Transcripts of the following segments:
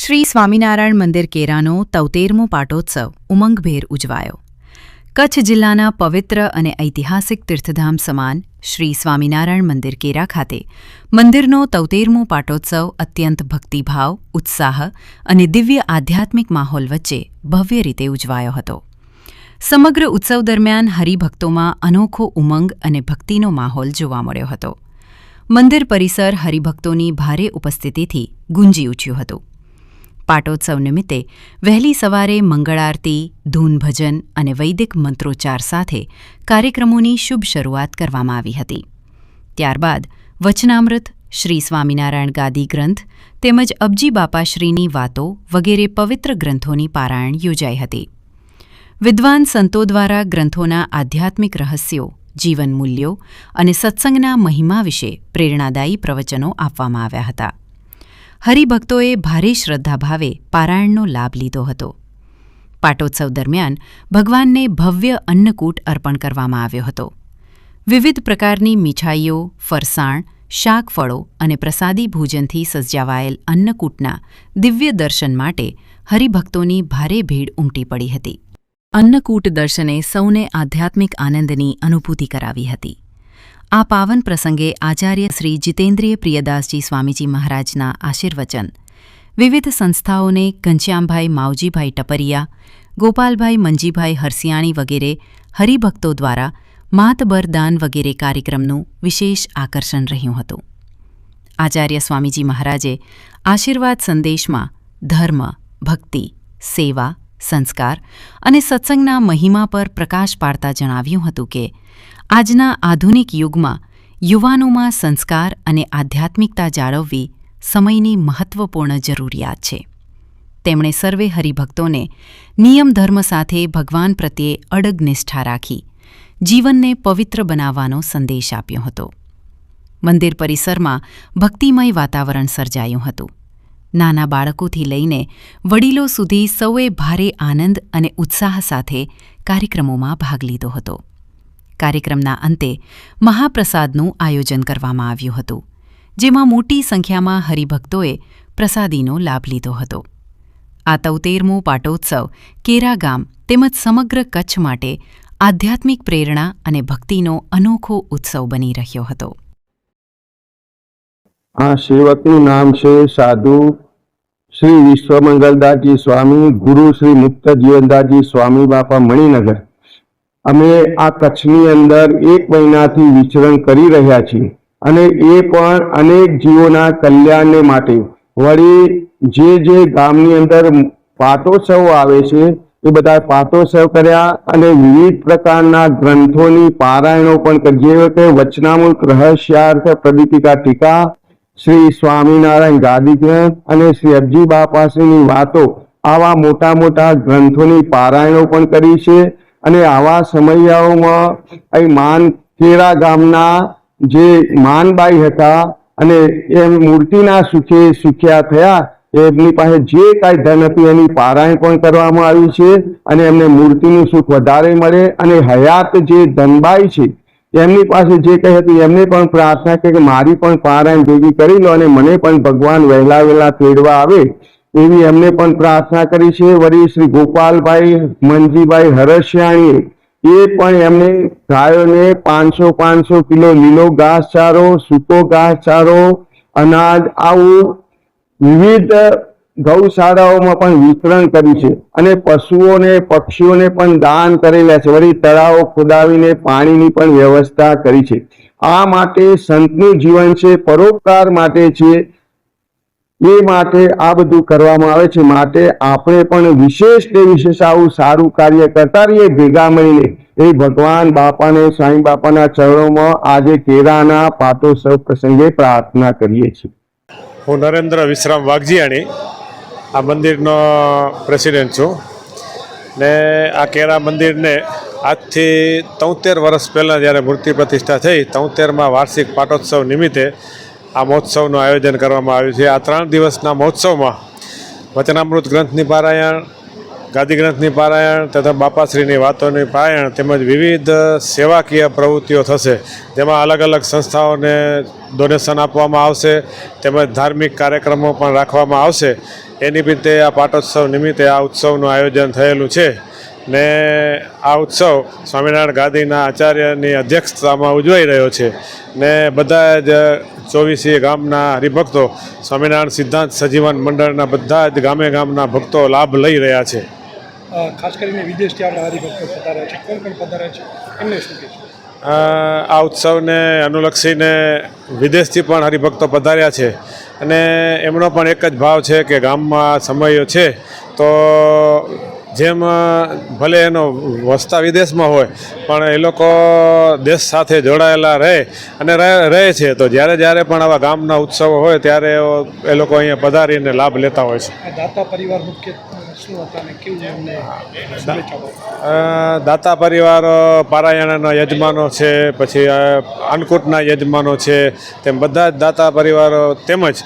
શ્રી સ્વામિનારાયણ મંદિર કેરાનો 73મો પાટોત્સવ ઉમંગભેર ઉજવાયો. કચ્છ જિલ્લાના પવિત્ર અને ઐતિહાસિક તીર્થધામ સમાન શ્રી સ્વામિનારાયણ મંદિર કેરા ખાતે મંદિરનો 73મો પાટોત્સવ અત્યંત ભક્તિભાવ, ઉત્સાહ અને દિવ્ય આધ્યાત્મિક માહોલ વચ્ચે ભવ્ય રીતે ઉજવાયો હતો. સમગ્ર ઉત્સવ દરમિયાન હરિભક્તોમાં અનોખો ઉમંગ અને ભક્તિનો માહોલ જોવા મળ્યો હતો. મંદિર પરિસર હરિભક્તોની ભારે ઉપસ્થિતિથી ગુંજી ઉઠ્યું હતું. પાટોત્સવ નિમિત્તે વહેલી સવારે મંગળ આરતી, ધૂન ભજન અને વૈદિક મંત્રોચ્ચાર સાથે કાર્યક્રમોની શુભ શરૂઆત કરવામાં આવી હતી. ત્યારબાદ વચનામૃત, શ્રી સ્વામિનારાયણ ગાદી ગ્રંથ તેમજ અબજી બાપાશ્રીની વાતો વગેરે પવિત્ર ગ્રંથોની પારાયણ યોજાઈ હતી. વિદ્વાન સંતો દ્વારા ગ્રંથોના આધ્યાત્મિક રહસ્યો, જીવન મૂલ્યો અને સત્સંગના મહિમા વિશે પ્રેરણાદાયી પ્રવચનો આપવામાં આવ્યા હતા. હરિભક્તોએ ભારે શ્રદ્ધાભાવે પારાયણનો લાભ લીધો હતો. પાટોત્સવ દરમિયાન ભગવાનને ભવ્ય અન્નકૂટ અર્પણ કરવામાં આવ્યો હતો. વિવિધ પ્રકારની મીઠાઈઓ, ફરસાણ, શાકફળો અને પ્રસાદી ભોજનથી સજ્જાવાયેલ અન્નકૂટના દિવ્ય દર્શન માટે હરિભક્તોની ભારે ભીડ ઉમટી પડી હતી. અન્નકૂટ દર્શને સૌને આધ્યાત્મિક આનંદની અનુભૂતિ કરાવી હતી. આ પાવન પ્રસંગે આચાર્ય શ્રી જીતેન્દ્રિય પ્રિયદાસજી સ્વામીજી મહારાજના આશીર્વચન, વિવિધ સંસ્થાઓને ઘનશ્યામભાઈ માવજીભાઈ ટપરિયા, ગોપાલભાઈ મંજીભાઈ હરસિયાણી વગેરે હરિભક્તો દ્વારા માતબર દાન વગેરે કાર્યક્રમનું વિશેષ આકર્ષણ રહ્યું હતું. આચાર્ય સ્વામીજી મહારાજે આશીર્વાદ સંદેશમાં ધર્મ, ભક્તિ, સેવા, સંસ્કાર અને સત્સંગના મહિમા પર પ્રકાશ પાડતા જણાવ્યું હતું કે આજના આધુનિક યુગમાં યુવાનોમાં સંસ્કાર અને આધ્યાત્મિકતા જાળવવી સમયની મહત્વપૂર્ણ જરૂરિયાત છે. તેમણે સર્વે હરિભક્તોને નિયમ ધર્મ સાથે ભગવાન પ્રત્યે અડગ નિષ્ઠા રાખી જીવનને પવિત્ર બનાવવાનો સંદેશ આપ્યો હતો. મંદિર પરિસરમાં ભક્તિમય વાતાવરણ સર્જાયું હતું. નાના બાળકોથી લઈને વડીલો સુધી સૌએ ભારે આનંદ અને ઉત્સાહ સાથે કાર્યક્રમોમાં ભાગ લીધો હતો. કાર્યક્રમના અંતે મહાપ્રસાદનું આયોજન કરવામાં આવ્યું હતું, જેમાં મોટી સંખ્યામાં હરિભક્તોએ પ્રસાદીનો લાભ લીધો હતો. આ 73મો પાટોત્સવ કેરા ગામ તેમજ સમગ્ર કચ્છ માટે આધ્યાત્મિક પ્રેરણા અને ભક્તિનો અનોખો ઉત્સવ બની રહ્યો હતો. આ સેવકનું નામ છે સાધુ શ્રી વિશ્વમંગલદાસજી સ્વામી, ગુરુ શ્રી મુક્ત જીવનદાસજી સ્વામી બાપા, મણિનગર. અમે આ કચ્છની અંદર 1 મહિનાથી વિચરણ કરી રહ્યા છીએ અને એ પણ અનેક જીવોના કલ્યાણને માટે. વળી જે ગામની અંદર પાટોત્સવો આવે છે એ બધા પાટોત્સવ કર્યા અને વિવિધ પ્રકારના ગ્રંથોની પારાયણો પણ કરીએ કે વચનામૃત, રહસ્યાર્થ, પ્રદીપિકા ટીકા, શ્રી સ્વામિનારાયણ ગાદી ગ્રંથ અને શ્રી અબજી બાપાશ્રીની વાતો, આવા મોટા મોટા ગ્રંથોની પારાયણો પણ કરી છે. અને આવા સમયાઓમાં અહીં માનકેરા ગામના જે માનબાઈ હતા અને એમ મૂર્તિના સુખે સુખ્યા થયા, એમની પાસે જે કાંઈ ધન હતું એની પારાયણ પણ કરવામાં આવી છે અને એમને મૂર્તિનું સુખ વધારે મળે. અને હયાત જે ધનબાઈ છે એમની પાસે જે કંઈ હતું એમને પણ પ્રાર્થના કે મારી પણ પારાયણ ભેગી કરી લો અને મને પણ ભગવાન વહેલા વહેલા તેડવા આવે એવી એમને પણ પ્રાર્થના કરી છે. વળી શ્રી ગોપાલભાઈ મંજીભાઈ હરસિયાણીએ એ પણ એમને ગાયોને 500 કિલો લીલો ઘાસચારો, સૂકો ઘાસચારો, અનાજ આવું વિવિધ ગૌશાળાઓમાં પણ વિતરણ કર્યું છે અને પશુઓને, પક્ષીઓને પણ દાન કરેલા છે. વળી તળાવો ખોદાવીને પાણીની પણ વ્યવસ્થા કરી છે. આ માટે સંતનું જીવન છે, પરોપકાર માટે છે, એ માટે આ બધું કરવામાં આવે છે. માટે આપણે પણ વિશેષ આવું સારું કાર્ય કરતા રહીએ ભેગા મળીને. એ ભગવાન બાપાને, સ્વામી બાપાના ચરણોમાં આજે કેરાના પાટોત્સવ પ્રસંગે પ્રાર્થના કરીએ છીએ. હું નરેન્દ્ર વિશ્રામ વાઘજીયાણી આ મંદિરનો પ્રેસિડેન્ટ છું ને આ કેરા મંદિરને આજથી 73 વર્ષ પહેલાં જ્યારે મૂર્તિ પ્રતિષ્ઠા થઈ, 73મા વાર્ષિક પાટોત્સવ નિમિત્તે આ મહોત્સવનું આયોજન કરવામાં આવ્યું છે. આ 3 દિવસના મહોત્સવમાં વચનામૃત ગ્રંથની પારાયણ, ગાદી ગ્રંથની પારાયણ તથા બાપાશ્રીની વાતોની પારાયણ તેમજ વિવિધ સેવાકીય પ્રવૃત્તિઓ થશે, જેમાં અલગ અલગ સંસ્થાઓને ડોનેશન આપવામાં આવશે તેમજ ધાર્મિક કાર્યક્રમો પણ રાખવામાં આવશે. એ નિમિત્તે આ પાટોત્સવ નિમિત્તે આ ઉત્સવનું આયોજન થયેલું છે ને આ ઉત્સવ સ્વામિનારાયણ ગાદીના આચાર્યની અધ્યક્ષતામાં ઉજવાઈ રહ્યો છે ને બધા જ 24 ગામના હરિભક્તો સ્વામિનારાયણ સિદ્ધાંત સજીવન મંડળના બધા જ ગામના ભક્તો લાભ લઈ રહ્યા છે. ખાસ કરીને વિદેશથી આપણા હરિભક્તો પધાર્યા છે, કોણ કોણ પધાર્યા છે, એમને શું કહેશો? આ ઉત્સવને અનુલક્ષીને વિદેશથી પણ હરિભક્તો પધાર્યા છે અને એમનો પણ એક જ ભાવ છે કે ગામમાં સમય છે તો જેમ ભલે એનો વસતા વિદેશમાં હોય પણ એ લોકો દેશ સાથે જોડાયેલા રહે અને રહે છે, તો જ્યારે પણ આવા ગામના ઉત્સવો હોય ત્યારે એ લોકો અહીંયા પધારીને લાભ લેતા હોય છે. દાતા પરિવાર મુખ્ય શું હતા અને કેવું એમને શુભેચ્છાઓ? દાતા પરિવાર પારાયણના યજમાનો છે, પછી અન્નકૂટના યજમાનો છે, તેમ બધા જ દાતા પરિવારો તેમજ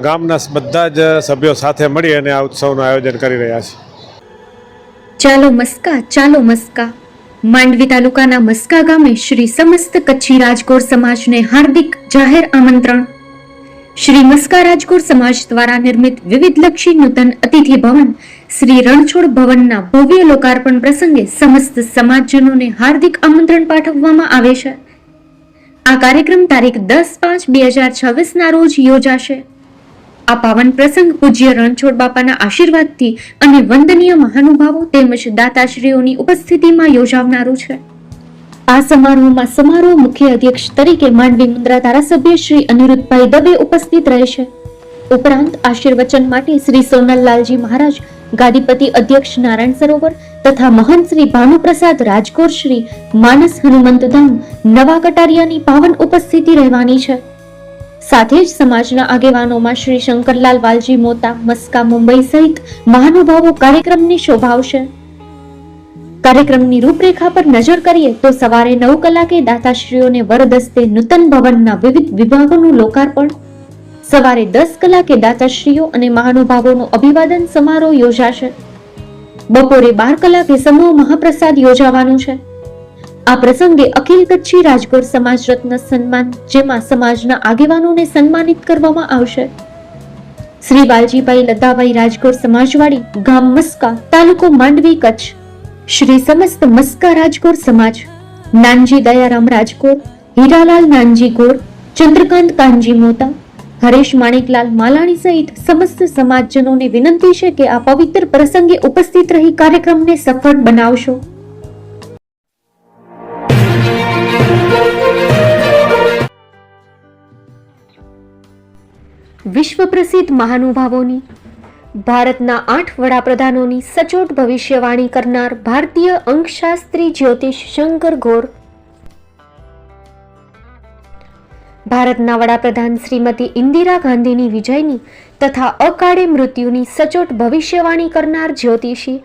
ગામના બધા જ સભ્યો સાથે મળી અને આ ઉત્સવનું આયોજન કરી રહ્યા છે. ચાલો મસ્કા માંડવી તાલુકાના મસ્કા ગામે શ્રી સમસ્ત કચ્છી રાજગોર સમાજને હાર્દિક જાહેર આમંત્રણ. શ્રી મસ્કા રાજગોર સમાજ દ્વારા નિર્મિત વિવિધલક્ષી નૂતન અતિથિ ભવન શ્રી રણછોડ ભવનના ભવ્ય લોકાર્પણ પ્રસંગે સમસ્ત સમાજજનોને હાર્દિક આમંત્રણ પાઠવવામાં આવે છે. આ કાર્યક્રમ તારીખ 10/5/2026 રોજ યોજાશે. આ પાવન પ્રસંગ પૂજ્ય રણછોડ બાપાના આશીર્વાદથી અને વંદનીય મહાનુભાવો તેમજ દાતાશ્રીઓની ઉપસ્થિતિમાં યોજાનારું છે. આ સમારોહમાં સમારોહ મુખ્ય અધ્યક્ષ તરીકે માંડવી મુન્દ્રા ધારાસભ્ય શ્રી અનિરુદ્ધભાઈ દવે ઉપસ્થિત રહેશે. ઉપરાંત આશીર્વચન માટે શ્રી સોનલલાલજી મહારાજ, ગાદીપતિ અધ્યક્ષ નારાયણ સરોવર તથા મહંત શ્રી ભાનુપ્રસાદ રાજગોર શ્રી માનસ હનુમંતધામ નવા કટારિયાની પાવન ઉપસ્થિતિ રહેવાની છે. સાથે જ સમાજના આગેવાનોમાં શ્રી શંકરલાલ વાલજી મોતા, મસ્કા મુંબઈ સહિત મહાનુભાવો કાર્યક્રમની શોભાવશે. કાર્યક્રમની રૂપરેખા પર નજર કરીએ તો સવારે 9 કલાકે દાતાશ્રીઓને વરદસ્તે નૂતન ભવનના વિવિધ વિભાગોનું લોકાર્પણ, સવારે 10 કલાકે દાતાશ્રીઓ અને મહાનુભાવોનો અભિવાદન સમારોહ યોજાશે. બપોરે 12 કલાકે સમૂહ મહાપ્રસાદ યોજાવાનું છે. આ પ્રસંગે અખિલ કચ્છી રાજગોર સમાજ રત્ન સન્માન, જેમાં સમાજના આગેવાનોને સન્માનિત કરવામાં આવશે. શ્રી વાલજીભાઈ લતાભાઈ રાજગોર સમાજવાડી, ગામ મસ્કા, તાલુકો માંડવી, કચ્છ. શ્રી સમસ્ત મસ્કા રાજગોર સમાજ, નાનજી દયારામ રાજગોર, હીરાલાલ નાનજી ગોર, ચંદ્રકાંત કાનજી મોતા, હરેશ માણેકલાલ માલાણી સહિત સમસ્ત સમાજજનોને વિનંતી છે કે આ પવિત્ર પ્રસંગે ઉપસ્થિત રહી કાર્યક્રમને સફળ બનાવશો. વિશ્વ પ્રસિદ્ધ મહાનુભાવોની, ભારતના 8 વડાપ્રધાનોની સચોટ ભવિષ્યવાણી કરનાર ભારતીય અંકશાસ્ત્રી જ્યોતિષ શંકર ગોર, ભારતના વડાપ્રધાન શ્રીમતી ઇન્દિરા ગાંધીની વિજયની તથા અકાળે મૃત્યુની સચોટ ભવિષ્યવાણી કરનાર જ્યોતિષી,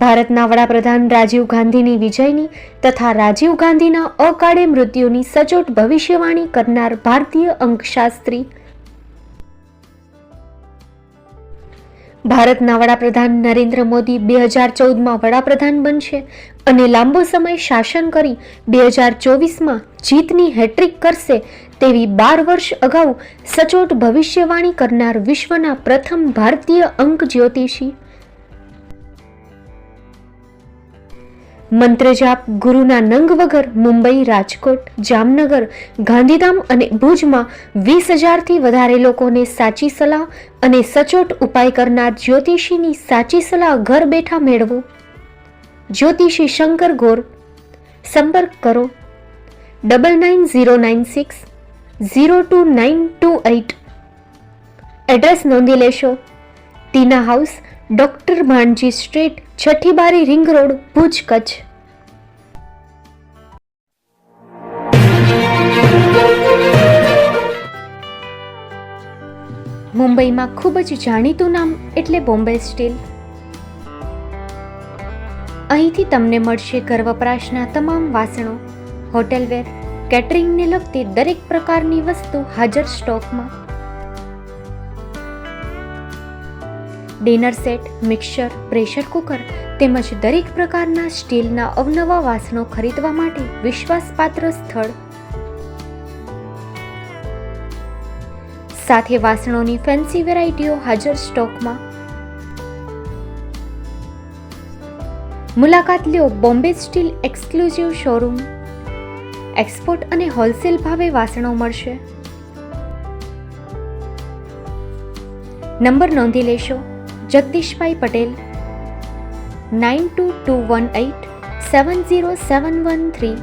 ભારતના વડાપ્રધાન રાજીવ ગાંધીની વિજયની તથા રાજીવ ગાંધીના અકાળે મૃત્યુની સચોટ ભવિષ્યવાણી કરનાર ભારતીય અંકશાસ્ત્રી, ભારતના વડાપ્રધાન નરેન્દ્ર મોદી 2014માં વડાપ્રધાન બનશે અને લાંબો સમય શાસન કરી 2024માં જીતની હેટ્રિક કરશે તેવી 12 વર્ષ અગાઉ સચોટ ભવિષ્યવાણી કરનાર વિશ્વના પ્રથમ ભારતીય અંક જ્યોતિષી, મંત્રજાપ ગુરુના નંગ વગર મુંબઈ, રાજકોટ, જામનગર, ગાંધીધામ અને ભુજમાં 20,000થી વધારે લોકોને સાચી સલાહ અને સચોટ ઉપાય કરનાર જ્યોતિષીની સાચી સલાહ ઘર બેઠા મેળવો. જ્યોતિષી શંકર ગોર. સંપર્ક કરો 9909602928. એડ્રેસ નોંધી લેશો. ટીના હાઉસ, ડોક્ટર ભાણજી સ્ટ્રીટ, છઠ્ઠી બારી, રિંગ રોડ, ભુજ, કચ્છ. મુંબઈમાં ખૂબ જ જાણીતું નામ એટલે બોમ્બે સ્ટીલ. અહીંથી તમને મળશે ઘર વપરાશના તમામ વાસણો, હોટેલવેર, કેટરિંગને લગતી દરેક પ્રકારની વસ્તુ હાજર સ્ટોકમાં. Dinner set, mixer, pressure cooker તેમજ દરેક પ્રકારના સ્ટીલના અવનવા વાસણો ખરીદવા માટે વિશ્વાસપાત્ર સ્થળ. સાથે વાસણોની ફેન્સી વેરાયટીઓ હાજર સ્ટોકમાં. મુલાકાત લ્યો Bombay steel exclusive showroom. Export અને હોલસેલ ભાવે વાસણો મળશે. નંબર નોંધી લેશો. જગદીશભાઈ પટેલ 9221870713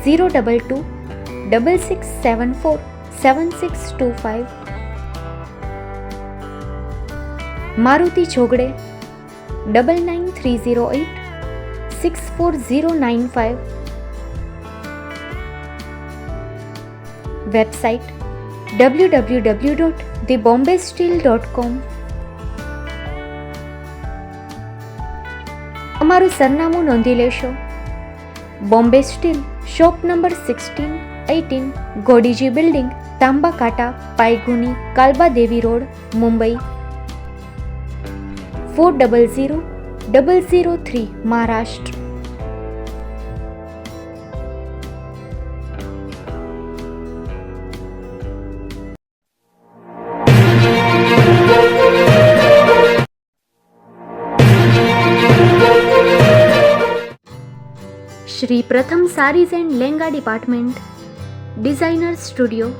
022 6674 7625. મારુતિ જોગડે 9930864095. Website www.thebombasteel.com. અમારું સરનામું નોંધી લેશો. Bombay steel, shop number 16-18, Godiji building, Tamba Kanta, Paydhuni, Kalba Devi road, Mumbai 400003, Maharashtra. Shri Pratham sarees and langa department, designer studio.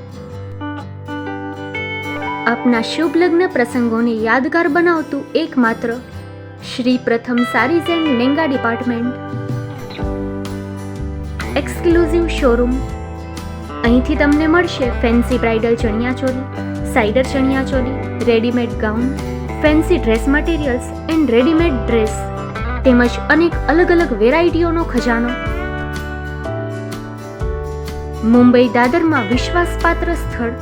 આપના શુભ લગ્ન પ્રસંગોને યાદગાર બનાવતું એકમાત્ર Shri Pratham sarees and langa department, exclusive showroom. અહીંથી તમને મળશે fancy bridal chaniya choli, cider chaniya choli, readymade gown, fancy dress materials and readymade dress તેમજ અનેક અલગ અલગ વેરાયટીઓનો ખજાનો. મુંબઈ દાદરમાં વિશ્વાસપાત્ર સ્થળ.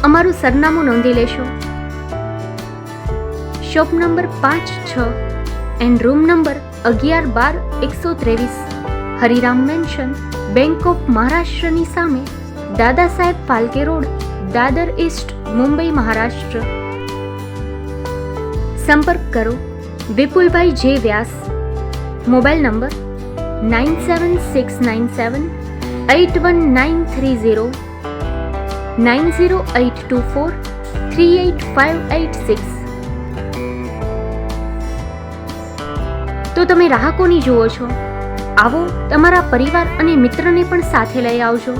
અમારું સરનામું નોંધી લેશો. Shop number 5-6 and room number 11-12-123, Hariram mansion, bank of મહારાષ્ટ્રની સામે, દાદા સાહેબ ફાલ્કે રોડ, દાદર ઈસ્ટ, મુંબઈ, મહારાષ્ટ્ર. સંપર્ક કરો વિપુલભાઈ જે વ્યાસ. Mobile number 9769781930, 9082438586. તો તમે રાહ કોની જુઓ છો? આવો, તમારા પરિવાર અને મિત્રને પણ સાથે લઈ આવજો.